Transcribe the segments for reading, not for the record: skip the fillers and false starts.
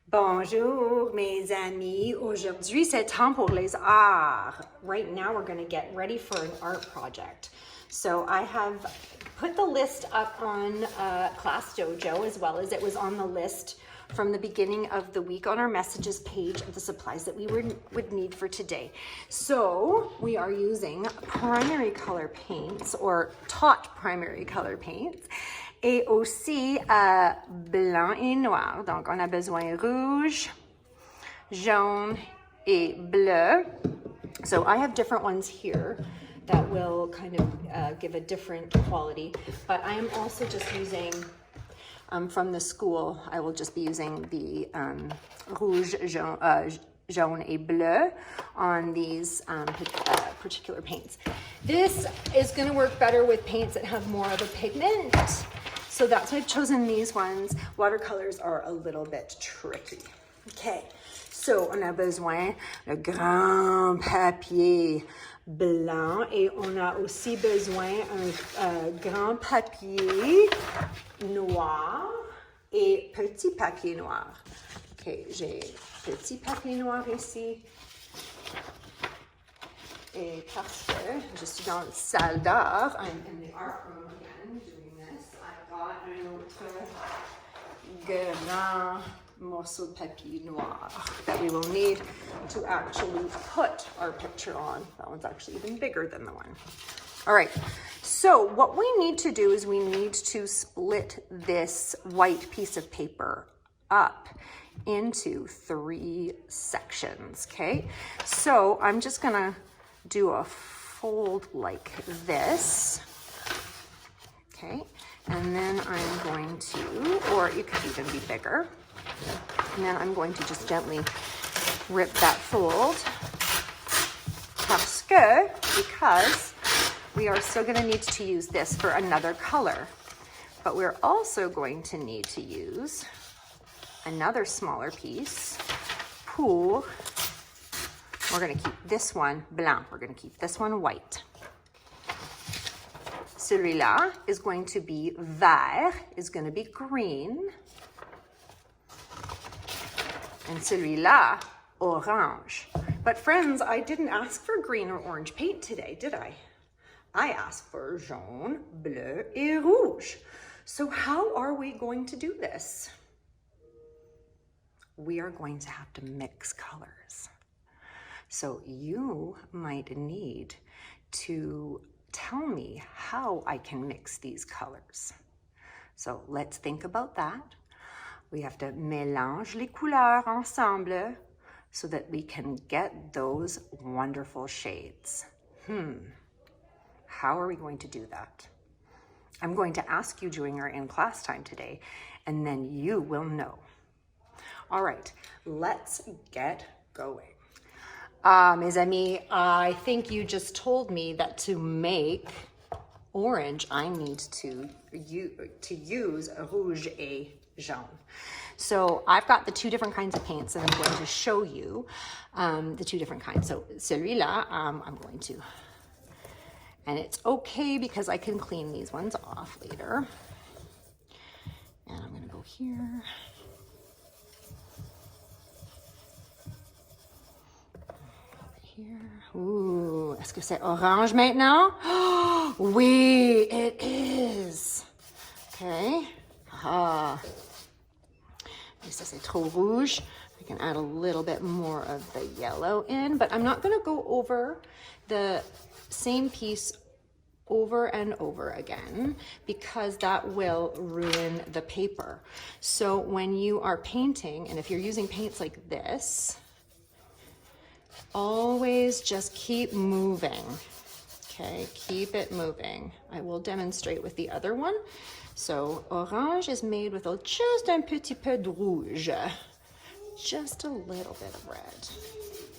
Bonjour mes amis. Aujourd'hui c'est temps pour les arts. Right now we're going to get ready for an art project. So I have put the list up on Class Dojo as well as it was on the list from the beginning of the week on our messages page of the supplies that we would need for today. So we are using primary color paints or taught primary color paints. Et aussi blanc et noir. Donc, on a besoin rouge, jaune, et bleu. So I have different ones here that will kind of give a different quality. But I am also just using, from the school, I will just be using the rouge, jaune et bleu on these particular paints. This is going to work better with paints that have more of a pigment. So that's why I've chosen these ones. Watercolors are a little bit tricky. Okay, so on a besoin de grand papier blanc et on a aussi besoin un grand papier noir et petit papier noir. Okay, j'ai petit papier noir ici. Et parce que je suis dans la salle d'art, I'm in the art room again doing this, I've got un autre grand morceau de papier noir that we will need to actually put our picture on. That one's actually even bigger than the one. All right, so what we need to do is we need to split this white piece of paper up into 3 sections, okay? So I'm just gonna do a fold like this, okay? And then I'm going to, or it could even be bigger, and then I'm going to just gently rip that fold because we are still going to need to use this for another color, but we're also going to need to use another smaller piece pour, we're going to keep this one blanc, we're going to keep this one white. Celui-là is going to be vert, is going to be green. And celui-là, orange. But friends, I didn't ask for green or orange paint today, did I? I asked for jaune, bleu, et rouge. So how are we going to do this? We are going to have to mix colors. So you might need to tell me how I can mix these colors. So let's think about that. We have to mélange les couleurs ensemble so that we can get those wonderful shades. How are we going to do that? I'm going to ask you during our in-class time today, and then you will know. All right, let's get going. Mes amis, I think you just told me that to make orange, I need to use rouge et jaune. So I've got the 2 different kinds of paints, and I'm going to show you the 2 different kinds. So celui-là, I'm going to, and it's okay because I can clean these ones off later. And I'm going to go here. Here. Ooh, est-ce que c'est orange maintenant? Oui, it is. Okay. Ah. Ça c'est trop rouge. I can add a little bit more of the yellow in, but I'm not going to go over the same piece over and over again because that will ruin the paper. So when you are painting, and if you're using paints like this, always just keep moving, okay? Keep it moving. I will demonstrate with the other one. So orange is made with just un petit peu de rouge, just a little bit of red,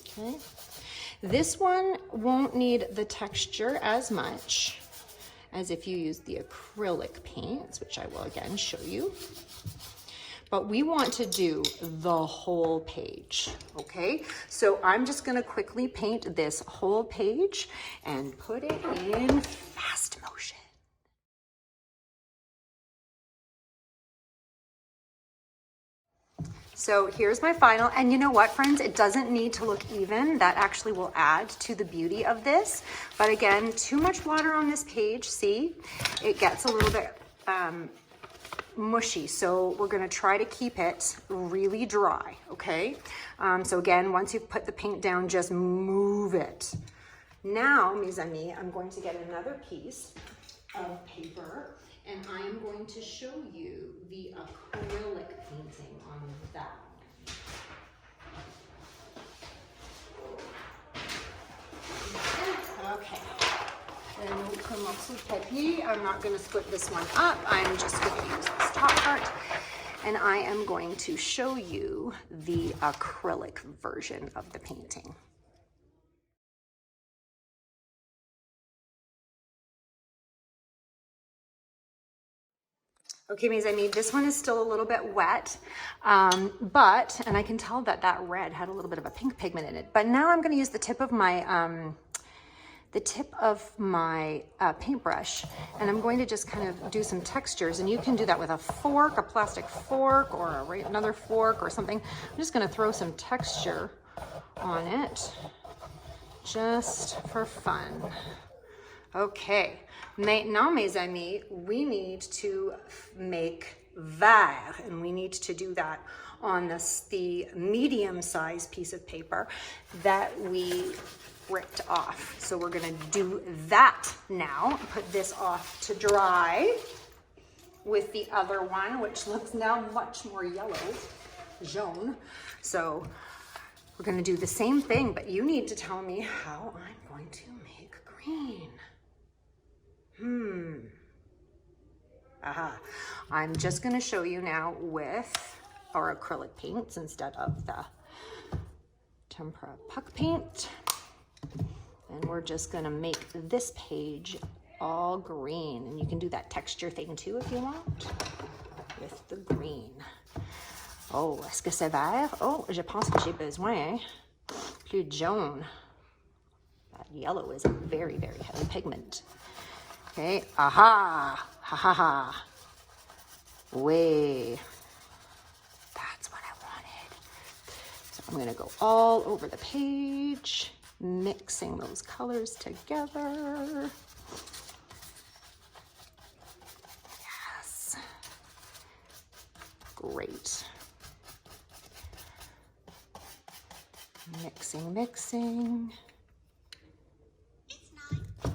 okay? This one won't need the texture as much as if you use the acrylic paints, which I will again show you. But we want to do the whole page, okay? So I'm just gonna quickly paint this whole page and put it in fast motion. So here's my final, and you know what, friends? It doesn't need to look even. That actually will add to the beauty of this. But again, too much water on this page, see? It gets a little bit mushy, so we're gonna try to keep it really dry, okay? So again, once you've put the paint down, just move it. Now, mes amis, I'm going to get another piece of paper, and I am going to show you the acrylic painting on that. Okay. I'm not going to split this one up. I'm just going to use this top part, and I am going to show you the acrylic version of the painting. Okay, mes amis, this one is still a little bit wet, and I can tell that that red had a little bit of a pink pigment in it. But now I'm going to use the tip of my paintbrush, and I'm going to just kind of do some textures. And you can do that with a fork, a plastic fork, or another fork or something. I'm just going to throw some texture on it, just for fun. Okay, maintenant, mes amis, we need to make vert, and we need to do that on the medium-sized piece of paper that we ripped off. So we're gonna do that now. Put this off to dry with the other one, which looks now much more yellow, jaune. So we're gonna do the same thing, but you need to tell me how I'm going to make green. I'm just going to show you now with our acrylic paints instead of the tempera puck paint. And we're just going to make this page all green. And you can do that texture thing too if you want with the green. Oh, est-ce que c'est vert? Oh, je pense que j'ai besoin plus jaune. That yellow is a very, very heavy pigment. Okay, aha, ha ha ha. Way. That's what I wanted. So I'm gonna go all over the page, mixing those colors together. Yes. Great. Mixing.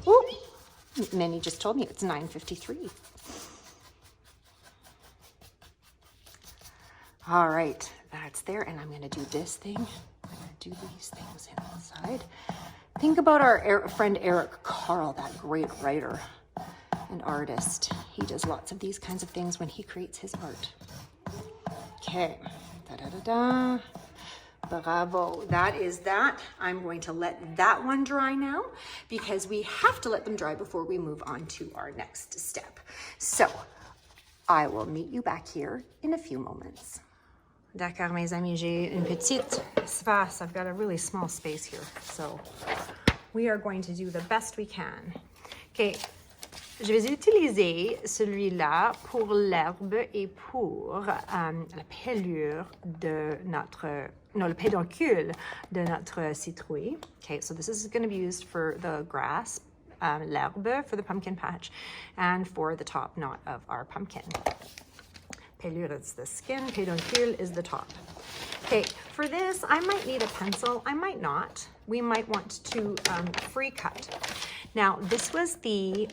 Ooh. Minnie just told me it's 9:53. All right, that's there, and I'm going to do this thing. I'm going to do these things inside. Think about our friend Eric Carle, that great writer and artist. He does lots of these kinds of things when he creates his art. Okay, da-da-da-da. Bravo, that is that. I'm going to let that one dry now because we have to let them dry before we move on to our next step. So I will meet you back here in a few moments. D'accord, mes amis, j'ai une petite espace. I've got a really small space here. So we are going to do the best we can. Okay. Je vais utiliser celui-là pour l'herbe et pour la pelure de le pédoncule de notre citrouille. Okay, so this is going to be used for the grass, l'herbe for the pumpkin patch, and for the top knot of our pumpkin. Pelure is the skin, pédoncule is the top. Okay, for this, I might need a pencil, I might not. We might want to free cut. Now, this was the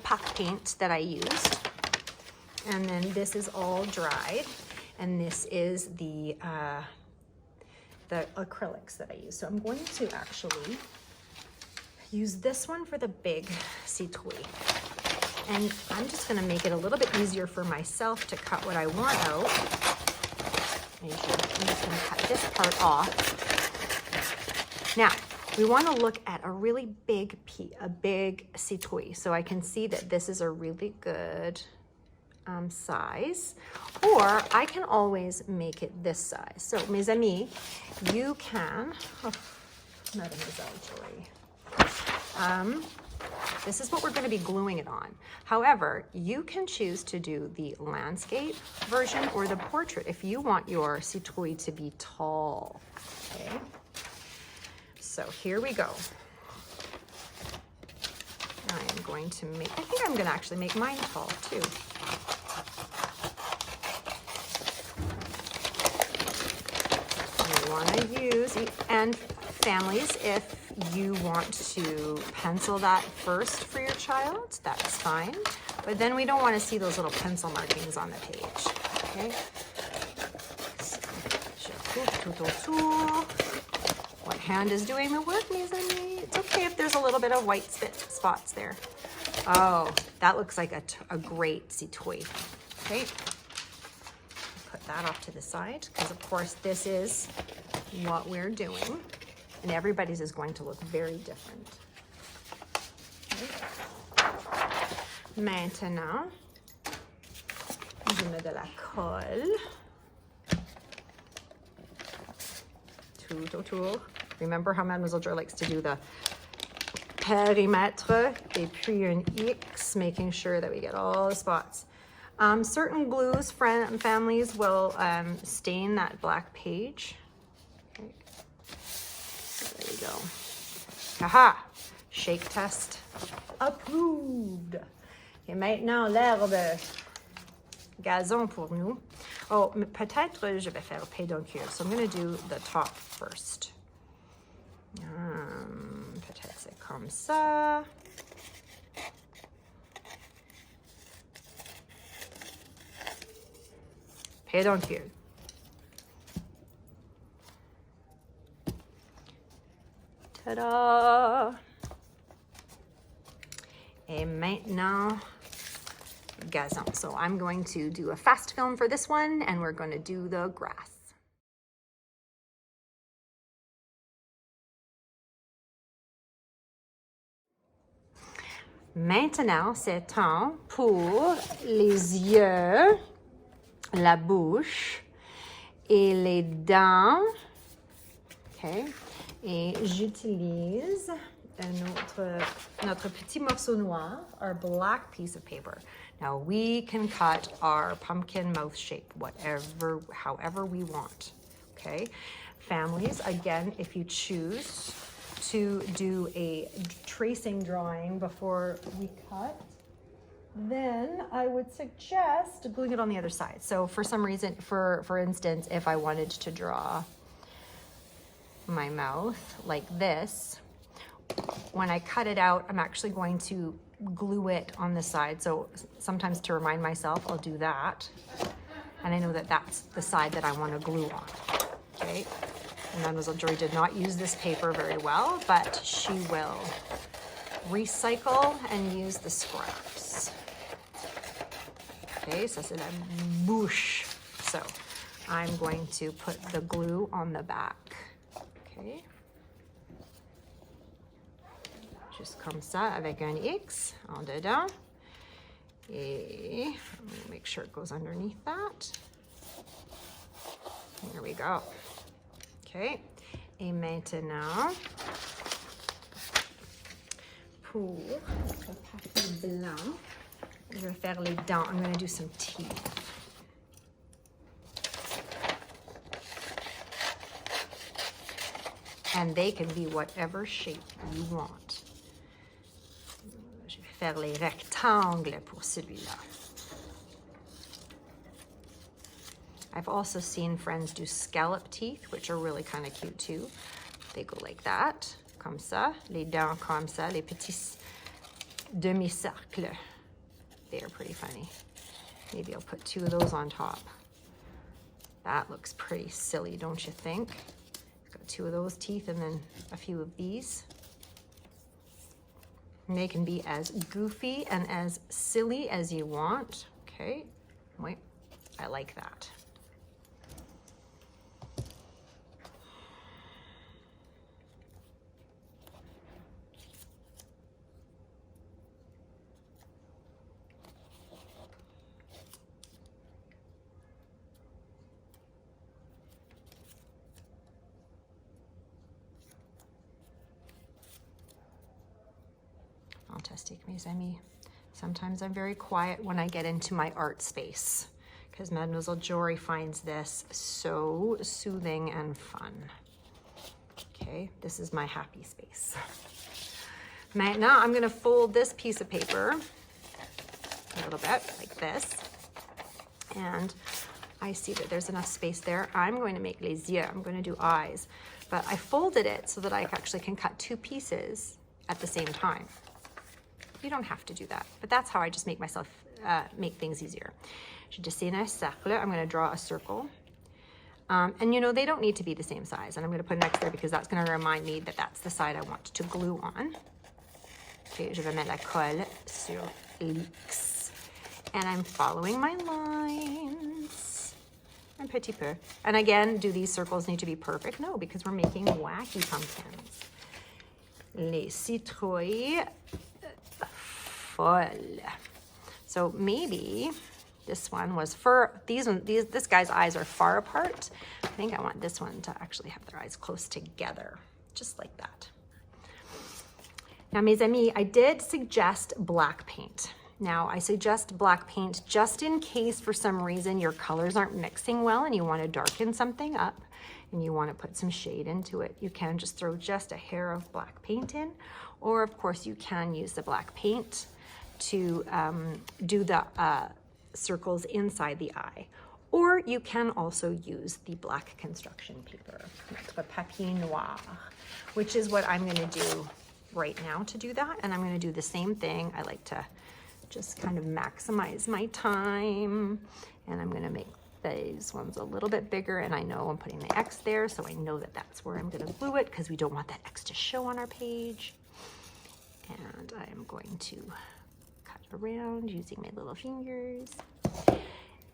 puck paint that I used, and then this is all dried, and this is the acrylics that I use. So I'm going to actually use this one for the big citrouille, and I'm just going to make it a little bit easier for myself to cut what I want out. I'm just going to cut this part off. Now, we want to look at a really big citrouille. So I can see that this is a really good size, or I can always make it this size. So, mes amis, you can, Mademoiselle Joy, This is what we're going to be gluing it on. However, you can choose to do the landscape version or the portrait if you want your citrouille to be tall. Okay. So here we go. I am going to make, I think I'm going to actually make mine tall too. You want to use, and families, if you want to pencil that first for your child, that's fine. But then we don't want to see those little pencil markings on the page. Okay. So, je coupe tout autour. What hand is doing the work, mes amis? It's okay if there's a little bit of white spots there. Oh, that looks like a great citrouille. Okay. Put that off to the side because, of course, this is what we're doing. And everybody's is going to look very different. Okay. Maintenant, je mets de la colle tout autour. Remember how Mademoiselle Joy likes to do the périmètre et puis un X, making sure that we get all the spots. Certain glues, families will stain that black page. Okay. There you go. Haha! Shake test approved. Et maintenant, l'herbe gazon pour nous. Oh, peut-être je vais faire pédoncule. So I'm going to do the top first. Peut-être c'est comme ça. Pédoncule. Ta-da! Et maintenant, gazon. So I'm going to do a fast film for this one, and we're going to do the grass. Maintenant, c'est temps pour les yeux, la bouche et les dents. Okay. Et j'utilise notre petit morceau noir, our black piece of paper. Now we can cut our pumpkin mouth shape however we want, okay? Families, again, if you choose to do a tracing drawing before we cut, then I would suggest gluing it on the other side. So for some reason, for instance, if I wanted to draw my mouth like this, when I cut it out, I'm actually going to glue it on the side. So sometimes to remind myself, I'll do that. And I know that that's the side that I want to glue on, okay? And Mademoiselle Joy did not use this paper very well, but she will recycle and use the scraps. Okay, ça c'est la bouche. So I'm going to put the glue on the back. Okay. Juste comme ça, avec un X en dedans. Et make sure it goes underneath that. There we go. Okay. Et maintenant, pour le papier blanc, je vais faire les dents. I'm going to do some teeth. And they can be whatever shape you want. Je vais faire les rectangles pour celui-là. I've also seen friends do scallop teeth, which are really kind of cute too. They go like that, comme ça, les dents comme ça, les petits demi-cercles. They are pretty funny. Maybe I'll put two of those on top. That looks pretty silly, don't you think? Got two of those teeth and then a few of these. And they can be as goofy and as silly as you want. Okay, wait, I like that. fantastique, mes amis. Sometimes I'm very quiet when I get into my art space because Mademoiselle Jory finds this so soothing and fun. Okay, this is my happy space. Now I'm going to fold this piece of paper a little bit like this. And I see that there's enough space there. I'm going to make les yeux. I'm going to do eyes. But I folded it so that I actually can cut two pieces at the same time. You don't have to do that, but that's how I just make myself, make things easier. Je dessine un cercle. I'm going to draw a circle. And you know, they don't need to be the same size. And I'm going to put an X there because that's going to remind me that that's the side I want to glue on. Okay, je vais mettre la colle sur l'X. And I'm following my lines. Un petit peu. And again, do these circles need to be perfect? No, because we're making wacky pumpkins. Les citrouilles folles. So maybe this one was this guy's eyes are far apart. I think I want this one to actually have their eyes close together, just like that. Now, mes amis, I did suggest black paint. Now, I suggest black paint just in case for some reason your colors aren't mixing well and you want to darken something up and you want to put some shade into it. You can just throw just a hair of black paint in, or of course you can use the black paint to do the circles inside the eye. Or you can also use the black construction paper, the papier noir, which is what I'm going to do right now to do that. And I'm going to do the same thing. I like to just kind of maximize my time. And I'm going to make these ones a little bit bigger. And I know I'm putting the X there, so I know that that's where I'm going to glue it because we don't want that X to show on our page. And I'm going to cut around using my little fingers.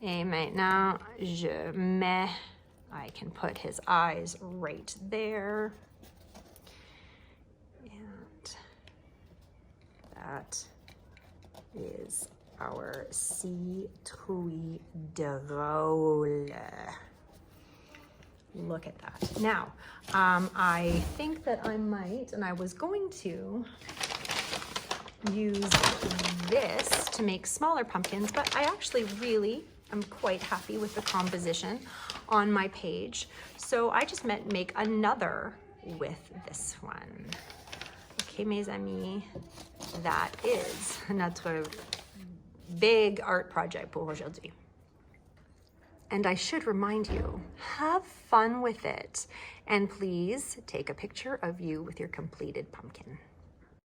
Et maintenant, je mets, I can put his eyes right there. And that is our citrouille drôle. Look at that. Now, I think that I might, and I was going to use this to make smaller pumpkins, but I actually really am quite happy with the composition on my page. So I just meant make another with this one. Okay, mes amis, that is notre big art project pour aujourd'hui. And I should remind you, have fun with it. And please take a picture of you with your completed pumpkin.